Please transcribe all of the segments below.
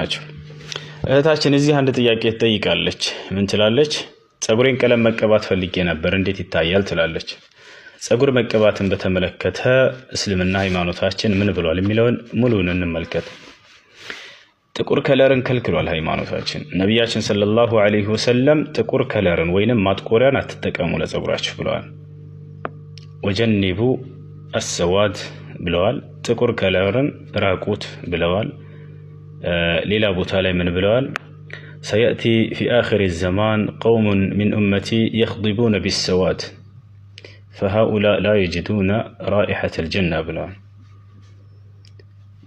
ናቸው። እህታችን እዚህ አንድ ጥያቄ ትጠይቃለች። ምን ትላለች? ጸጉሬን ቀለም መቀባት ፈልጌ ነበር እንዴት ይታያል ትላለች። ጸጉር መቀባትን በተመለከተ እስልምና ሃይማኖታችን ምን ብሏል የሚለውን ሙሉውን እንመልከት። ጥቁር ከለርን ከልክሏል ሃይማኖታችን። ነቢያችን ሰለላሁ ዐለይሂ ወሰለም ጥቁር ከለርን ወይንም ማጥቆሪያን አትጠቀሙ ለጸጉራችሁ ብለዋል። ወጀኒቡ አሰዋድ ብለዋል። ጥቁር ከለርን ራቁት ብለዋል። ሌላ ቦታ ላይ ምን ብለዋል? ሰየእቲ ፊ አኺር ዘማን ቀውሙን ሚን ኡመቲ የኽዲቡነ ቢሰዋድ ፈሃኡላ ላ የጅዱነ ራኢሐተል ጀና ብለዋል።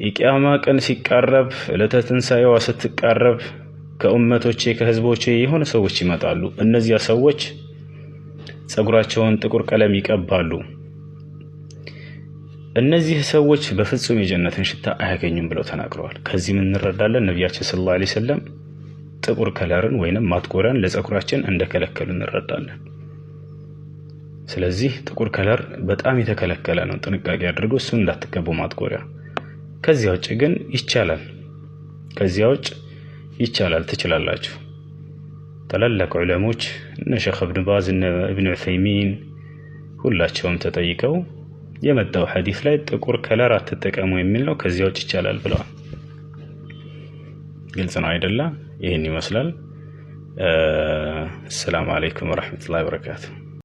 የቂያማ ቀን ሲቃረብ ዕለተ ትንሣኤዋ ስትቃረብ ከኡመቶቼ ከህዝቦቼ የሆነ ሰዎች ይመጣሉ። እነዚያ ሰዎች ጸጉራቸውን ጥቁር ቀለም ይቀባሉ። እነዚህ ሰዎች በፍጹም የጀነትን ሽታ አያገኙም ብለው ተናግረዋል። ከዚህ ምን እንረዳለን? ነቢያችን ሰለላሁ ዐለይሂ ወሰለም ጥቁር ከለርን ወይንም ማጥቆሪያን ለጸጉራችን እንደከለከሉ እንረዳለን። ስለዚህ ጥቁር ከለር በጣም የተከለከለ ነው። ጥንቃቄ አድርጎ እሱን እንዳትቀቡ ማጥቆሪያ። ከዚያ ውጭ ግን ይቻላል። ከዚያ ውጭ ይቻላል፣ ትችላላችሁ። ታላላቅ ዑለሞች እነ ሼኽ ኢብኑ ባዝ እነ ኢብኑ ዑሰይሚን ሁላቸውም ተጠይቀው የመጣው ሐዲስ ላይ ጥቁር ከለር አትጠቀሙ የሚል ነው። ከዚያ ውጭ ይቻላል ብለዋል። ግልጽ ነው አይደለ? ይህን ይመስላል። አሰላሙ አለይኩም ወራህመቱላሂ ወበረካቱሁ።